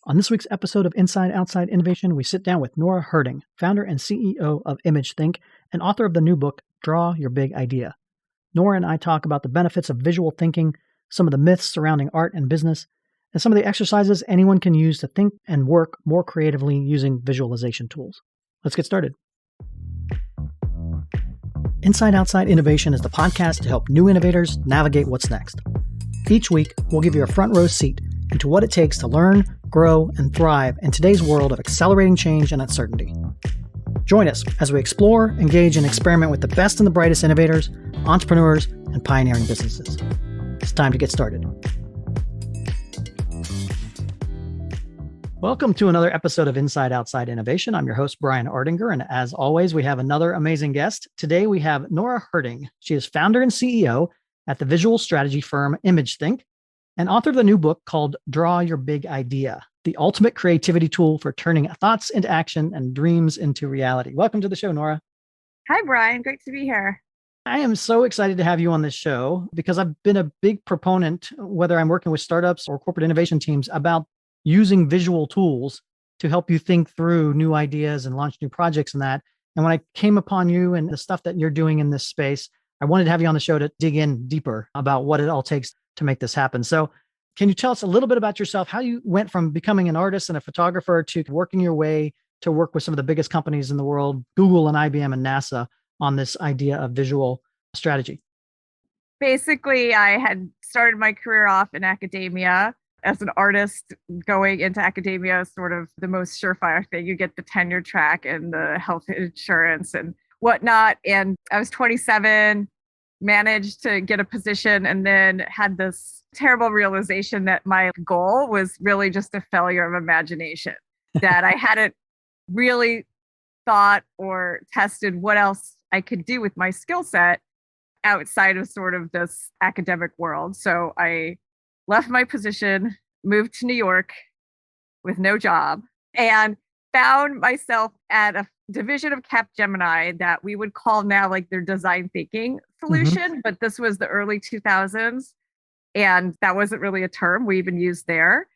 On this week's episode of Outside Innovation, we sit down with Nora Herting, founder and CEO of ImageThink and author of the new book, Draw Your Big Idea. Nora and I talk about the benefits of visual thinking, some of the myths surrounding art and business, and some of the exercises anyone can use to think and work more creatively using visualization tools. Let's get started. Outside Innovation is the podcast to help new innovators navigate what's next. Each week, we'll give you a front row seat into what it takes to learn, grow, and thrive in today's world of accelerating change and uncertainty. Join us as we explore, engage, and experiment with the best and the brightest innovators, entrepreneurs, and pioneering businesses. It's time to get started. Welcome to another episode of Outside Innovation. I'm your host, Brian Ardinger, and as always, we have another amazing guest. Today, we have Nora Herting. She is founder and CEO at the visual strategy firm ImageThink, and author of the new book called Draw Your Big Idea, the ultimate creativity tool for turning thoughts into action and dreams into reality. Welcome to the show, Nora. Hi, Brian. Great to be here. I am so excited to have you on this show because I've been a big proponent, whether I'm working with startups or corporate innovation teams, about using visual tools to help you think through new ideas and launch new projects and that. And when I came upon you and the stuff that you're doing in this space, I wanted to have you on the show to dig in deeper about what it all takes to make this happen. So can you tell us a little bit about yourself, how you went from becoming an artist and a photographer to working your way to work with some of the biggest companies in the world, Google and IBM and NASA, on this idea of visual strategy? Basically, I had started my career off in academia. As an artist, going into academia is sort of the most surefire thing. You get the tenure track and the health insurance and whatnot. And I was 27, managed to get a position, and then had this terrible realization that my goal was really just a failure of imagination, that I hadn't really thought or tested what else I could do with my skill set outside of sort of this academic world. So I left my position, moved to New York with no job, and found myself at a division of Capgemini that we would call now like their design thinking solution. But this was the early 2000s. And that wasn't really a term we even used there.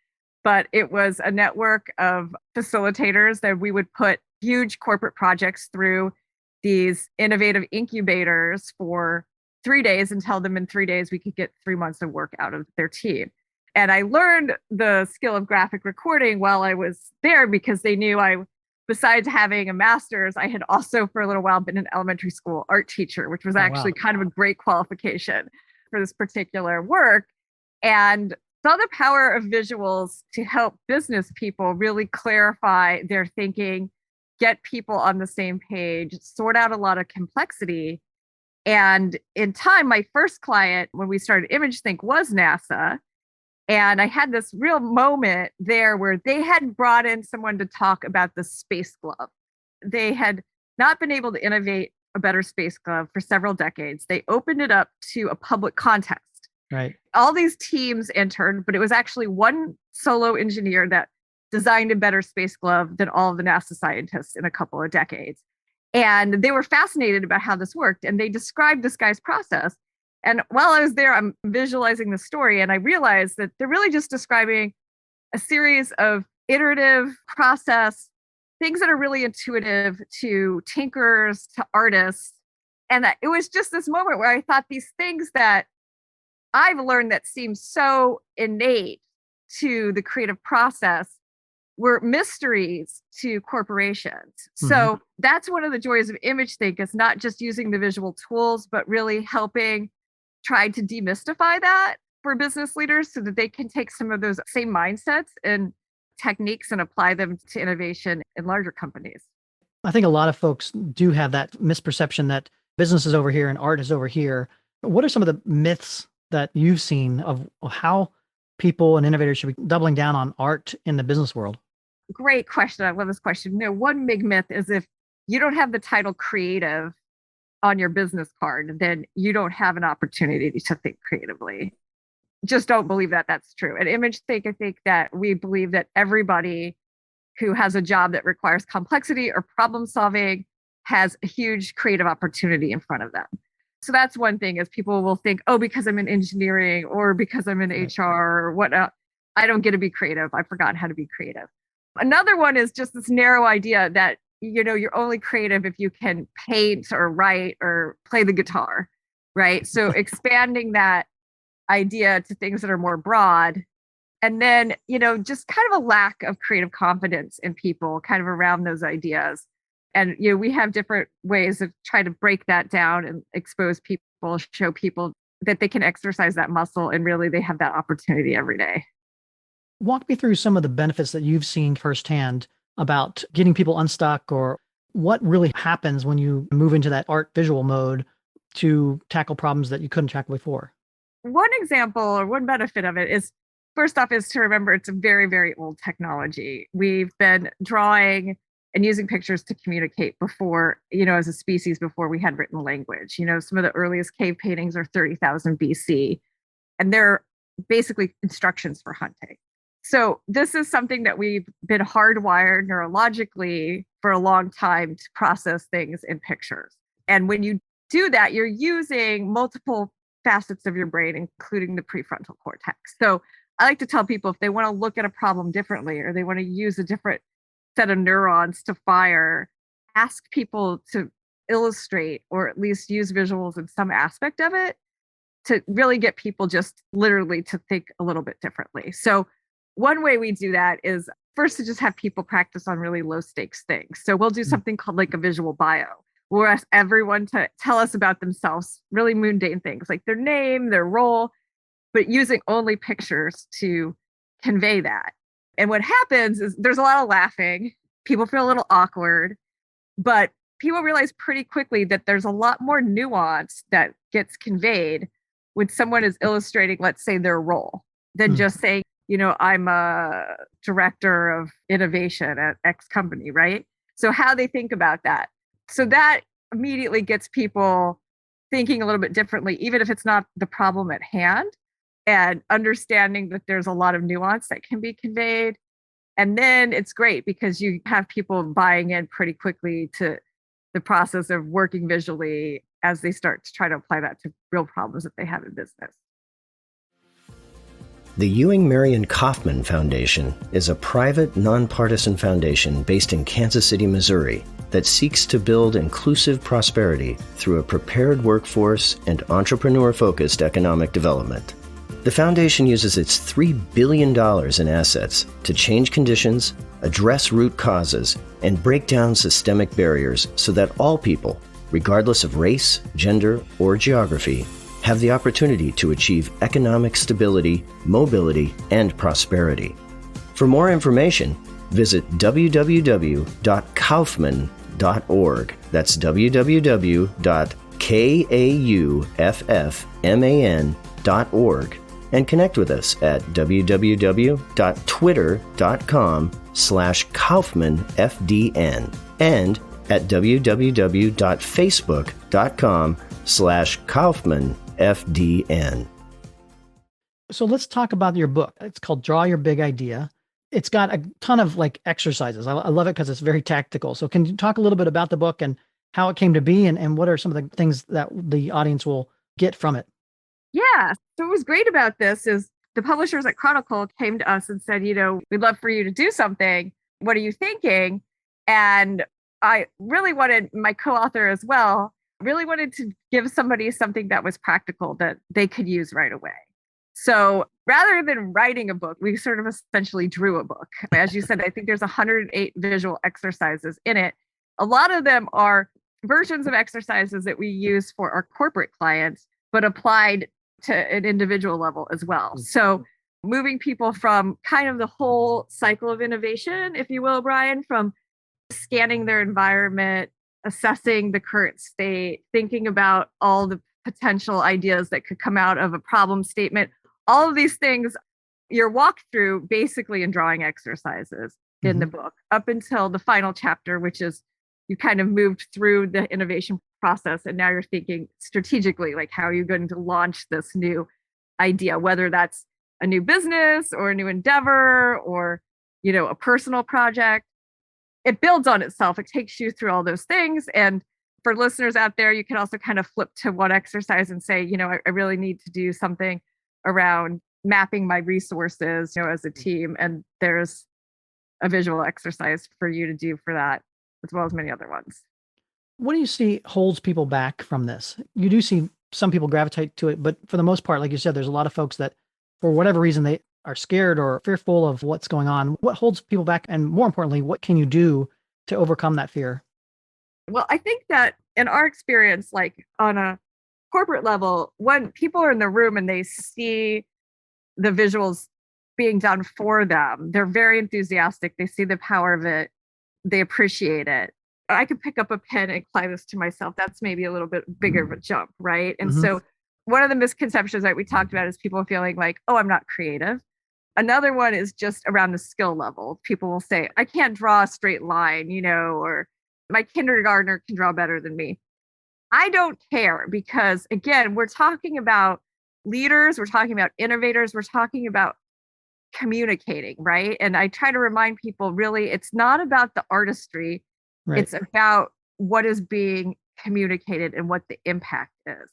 But it was a network of facilitators that we would put huge corporate projects through these innovative incubators for 3 days and tell them in 3 days we could get 3 months of work out of their team. And I learned the skill of graphic recording while I was there because they knew besides having a master's, I had also for a little while been an elementary school art teacher, which was actually kind of a great qualification for this particular work. And saw the power of visuals to help business people really clarify their thinking, get people on the same page, sort out a lot of complexity. And in time, my first client when we started ImageThink was NASA. And I had this real moment there where they had brought in someone to talk about the space glove. They had not been able to innovate a better space glove for several decades. They opened it up to a public contest. Right. All these teams entered, but it was actually one solo engineer that designed a better space glove than all of the NASA scientists in a couple of decades. And they were fascinated about how this worked. And they described this guy's process. And while I was there, I'm visualizing the story, and I realized that they're really just describing a series of iterative process, things that are really intuitive to tinkerers, to artists. And that it was just this moment where I thought these things that I've learned that seem so innate to the creative process were mysteries to corporations. So that's one of the joys of ImageThink, is not just using the visual tools, but really helping try to demystify that for business leaders so that they can take some of those same mindsets and techniques and apply them to innovation in larger companies. I think a lot of folks do have that misperception that business is over here and art is over here. What are some of the myths that you've seen of how people and innovators should be doubling down on art in the business world? Great question. I love this question. One big myth is if you don't have the title creative on your business card, then you don't have an opportunity to think creatively. Just don't believe that that's true. At ImageThink, I think that we believe that everybody who has a job that requires complexity or problem solving has a huge creative opportunity in front of them. So that's one thing, is people will think, oh, because I'm in engineering or because I'm in HR or whatnot, I don't get to be creative. I've forgotten how to be creative. Another one is just this narrow idea that, you're only creative if you can paint or write or play the guitar, right? So expanding that idea to things that are more broad. And then, just kind of a lack of creative confidence in people kind of around those ideas. And, we have different ways of trying to break that down and expose people, show people that they can exercise that muscle and really they have that opportunity every day. Walk me through some of the benefits that you've seen firsthand about getting people unstuck, or what really happens when you move into that art visual mode to tackle problems that you couldn't tackle before. One example or one benefit of it is, first off, is to remember it's a very, very old technology. We've been drawing and using pictures to communicate before, as a species, before we had written language. Some of the earliest cave paintings are 30,000 BC, and they're basically instructions for hunting. So this is something that we've been hardwired neurologically for a long time to process things in pictures. And when you do that, you're using multiple facets of your brain, including the prefrontal cortex. So I like to tell people, if they want to look at a problem differently, or they want to use a different set of neurons to fire, ask people to illustrate or at least use visuals in some aspect of it to really get people just literally to think a little bit differently. So one way we do that is first to just have people practice on really low stakes things. So we'll do something called like a visual bio. We'll ask everyone to tell us about themselves, really mundane things like their name, their role, but using only pictures to convey that. And what happens is there's a lot of laughing. People feel a little awkward, but people realize pretty quickly that there's a lot more nuance that gets conveyed when someone is illustrating, let's say, their role, than just saying, I'm a director of innovation at X company, right? So how they think about that. So that immediately gets people thinking a little bit differently, even if it's not the problem at hand, and understanding that there's a lot of nuance that can be conveyed. And then it's great because you have people buying in pretty quickly to the process of working visually as they start to try to apply that to real problems that they have in business. The Ewing Marion Kauffman Foundation is a private, nonpartisan foundation based in Kansas City, Missouri, that seeks to build inclusive prosperity through a prepared workforce and entrepreneur-focused economic development. The foundation uses its $3 billion in assets to change conditions, address root causes, and break down systemic barriers so that all people, regardless of race, gender, or geography, have the opportunity to achieve economic stability, mobility, and prosperity. For more information, visit www.kauffman.org. That's www.kauffman.org. And connect with us at www.twitter.com/KaufmanFDN and at www.facebook.com/KaufmanFDN. So let's talk about your book. It's called Draw Your Big Idea. It's got a ton of exercises. I love it because it's very tactical. So can you talk a little bit about the book and how it came to be, and what are some of the things that the audience will get from it? Yeah. So what was great about this is the publishers at Chronicle came to us and said, we'd love for you to do something. What are you thinking? And I really wanted, my co-author as well, really wanted to give somebody something that was practical that they could use right away. So rather than writing a book, we sort of essentially drew a book. As you said, I think there's 108 visual exercises in it. A lot of them are versions of exercises that we use for our corporate clients, but applied to an individual level as well. So moving people from kind of the whole cycle of innovation, if you will, Brian, from scanning their environment, assessing the current state, thinking about all the potential ideas that could come out of a problem statement, all of these things you're walked through basically in drawing exercises in the book up until the final chapter, which is you kind of moved through the innovation process and now you're thinking strategically, like how are you going to launch this new idea, whether that's a new business or a new endeavor or, a personal project. It builds on itself. It takes you through all those things. And for listeners out there, you can also kind of flip to one exercise and say, I really need to do something around mapping my resources, as a team. And there's a visual exercise for you to do for that, as well as many other ones. What do you see holds people back from this? You do see some people gravitate to it, but for the most part, like you said, there's a lot of folks that, for whatever reason, they are scared or fearful of what's going on. What holds people back? And more importantly, what can you do to overcome that fear? Well, I think that in our experience, like on a corporate level, when people are in the room and they see the visuals being done for them, they're very enthusiastic. They see the power of it. They appreciate it. I could pick up a pen and apply this to myself. That's maybe a little bit bigger of a jump, right? And so one of the misconceptions that we talked about is people feeling like, oh, I'm not creative. Another one is just around the skill level. People will say, I can't draw a straight line, or my kindergartner can draw better than me. I don't care because, again, we're talking about leaders, we're talking about innovators, we're talking about communicating, right? And I try to remind people, really, it's not about the artistry. Right. It's about what is being communicated and what the impact is.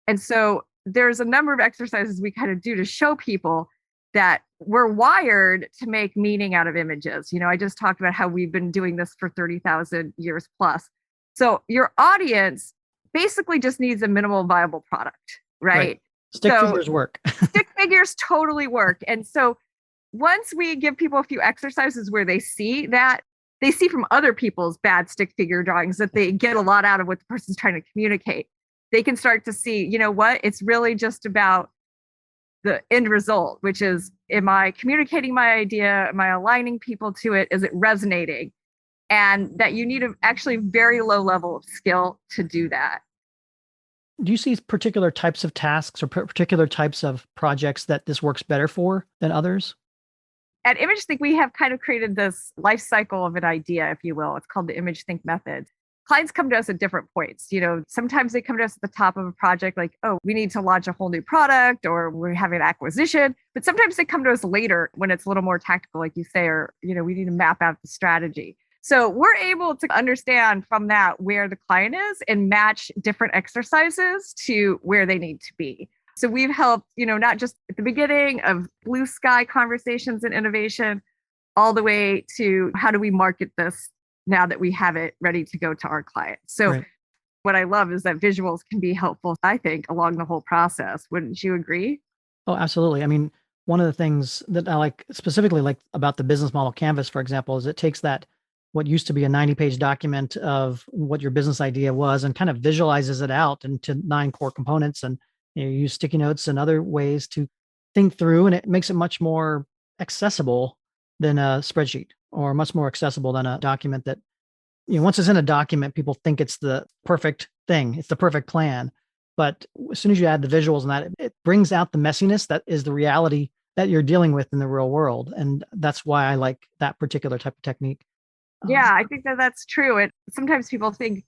And so there's a number of exercises we kind of do to show people that we're wired to make meaning out of images. I just talked about how we've been doing this for 30,000 years plus. So your audience basically just needs a minimal viable product, right? Stick figures work. Stick figures totally work. And so once we give people a few exercises where they see that, they see from other people's bad stick figure drawings that they get a lot out of what the person's trying to communicate. They can start to see, it's really just about the end result, which is, am I communicating my idea? Am I aligning people to it? Is it resonating? And that you need a actually very low level of skill to do that. Do you see particular types of tasks or particular types of projects that this works better for than others? At ImageThink, we have kind of created this life cycle of an idea, if you will. It's called the ImageThink method. Clients come to us at different points. Sometimes they come to us at the top of a project, like, oh, we need to launch a whole new product, or we're having an acquisition. But sometimes they come to us later when it's a little more tactical, like you say, or, we need to map out the strategy. So we're able to understand from that where the client is and match different exercises to where they need to be. So we've helped, not just at the beginning of blue sky conversations and innovation, all the way to how do we market this now that we have it ready to go to our clients. So What I love is that visuals can be helpful, I think, along the whole process. Wouldn't you agree? Oh, absolutely. I mean, one of the things that I specifically like about the business model canvas, for example, is it takes that what used to be a 90-page document of what your business idea was and kind of visualizes it out into 9 core components, and you use sticky notes and other ways to think through, and it makes it much more accessible than a spreadsheet, or much more accessible than a document that, once it's in a document, people think it's the perfect thing. It's the perfect plan. But as soon as you add the visuals and that, it brings out the messiness that is the reality that you're dealing with in the real world. And that's why I like that particular type of technique. Yeah, I think that that's true. It sometimes people think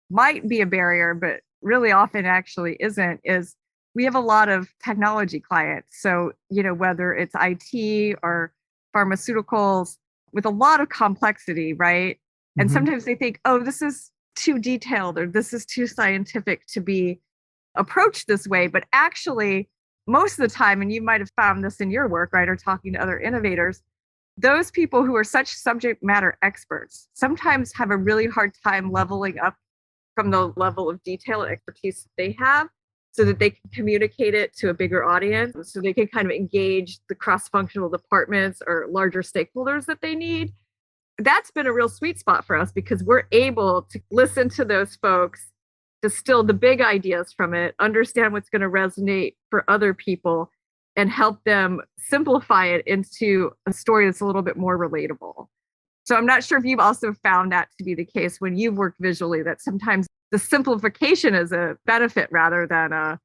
might be a barrier, but really often actually isn't, is we have a lot of technology clients. So, whether it's IT or pharmaceuticals with a lot of complexity, right? And sometimes they think, oh, this is too detailed or this is too scientific to be approached this way. But actually, most of the time, and you might have found this in your work, right, or talking to other innovators, those people who are such subject matter experts sometimes have a really hard time leveling up from the level of detail and expertise that they have so that they can communicate it to a bigger audience, so they can kind of engage the cross-functional departments or larger stakeholders that they need. That's been a real sweet spot for us because we're able to listen to those folks, distill the big ideas from it, understand what's going to resonate for other people, and help them simplify it into a story that's a little bit more relatable. So I'm not sure if you've also found that to be the case when you've worked visually, that sometimes the simplification is a benefit rather than a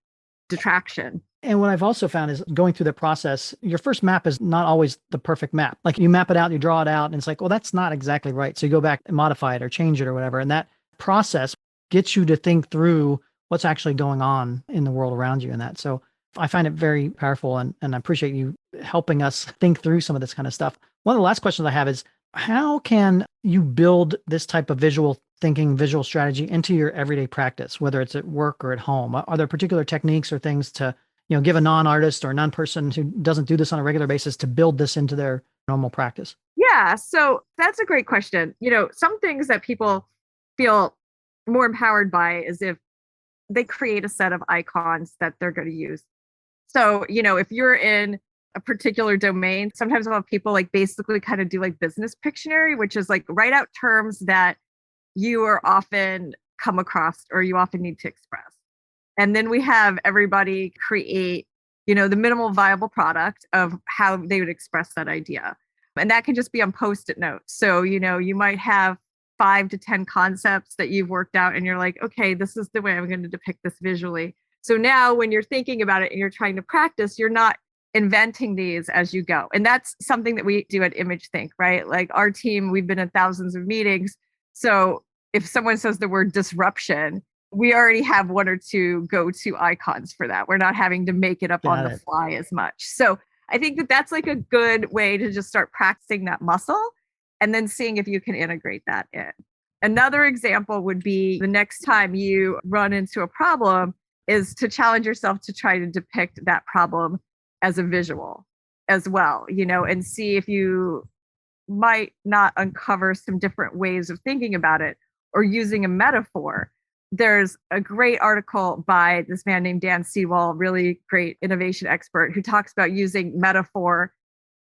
detraction. And what I've also found is going through the process, your first map is not always the perfect map. Like you map it out, you draw it out, and it's like, well, that's not exactly right. So you go back and modify it or change it or whatever. And that process gets you to think through what's actually going on in the world around you and that. So I find it very powerful, and I appreciate you helping us think through some of this kind of stuff. One of the last questions I have is, how can you build this type of visual thinking, visual strategy into your everyday practice, whether it's at work or at home? Are there particular techniques or things to give a non-artist or a non-person who doesn't do this on a regular basis to build this into their normal practice? Yeah, so that's a great question. Some things that people feel more empowered by is if they create a set of icons that they're going to use. So, if you're in a particular domain, sometimes I'll have people like basically kind of do like business Pictionary, which is like write out terms that you are often come across or you often need to express. And then we have everybody create, the minimal viable product of how they would express that idea. And that can just be on Post-it notes. So, you might have 5 to 10 concepts that you've worked out and you're like, okay, this is the way I'm going to depict this visually. So now when you're thinking about it and you're trying to practice, you're not inventing these as you go. And that's something that we do at ImageThink, right? Like our team, we've been in thousands of meetings. So if someone says the word disruption, we already have 1 or 2 go-to icons for that. We're not having to make it up on the fly as much. So I think that that's like a good way to just start practicing that muscle and then seeing if you can integrate that in. Another example would be the next time you run into a problem is to challenge yourself to try to depict that problem as a visual as well, and see if you might not uncover some different ways of thinking about it or using a metaphor. There's a great article by this man named Dan Sewall, really great innovation expert, who talks about using metaphor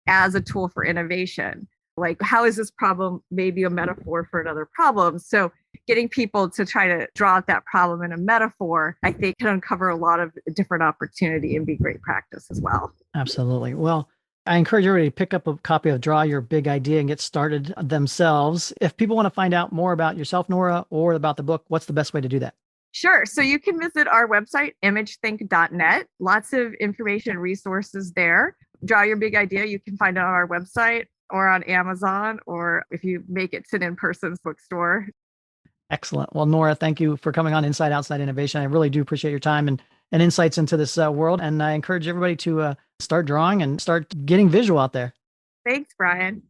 as a tool for innovation. Like, how is this problem maybe a metaphor for another problem? So getting people to try to draw out that problem in a metaphor, I think can uncover a lot of different opportunity and be great practice as well. Absolutely. Well, I encourage everybody to pick up a copy of Draw Your Big Idea and get started themselves. If people want to find out more about yourself, Nora, or about the book, what's the best way to do that? Sure. So you can visit our website, imagethink.net. Lots of information and resources there. Draw Your Big Idea, you can find it on our website or on Amazon, or if you make it to an in-person bookstore. Excellent. Well, Nora, thank you for coming on Inside Outside Innovation. I really do appreciate your time and insights into this world. And I encourage everybody to start drawing and start getting visual out there. Thanks, Brian.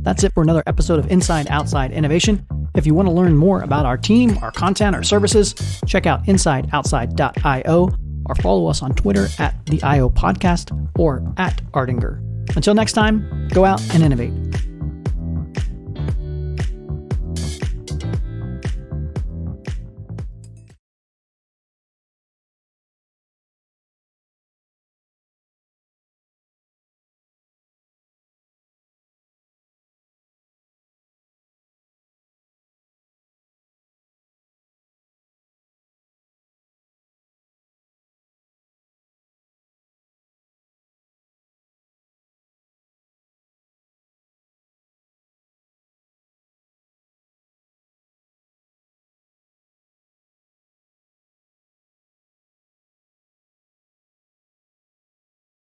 That's it for another episode of Inside Outside Innovation. If you want to learn more about our team, our content, our services, check out insideoutside.io or follow us on Twitter at the IO Podcast or at Ardinger. Until next time, go out and innovate.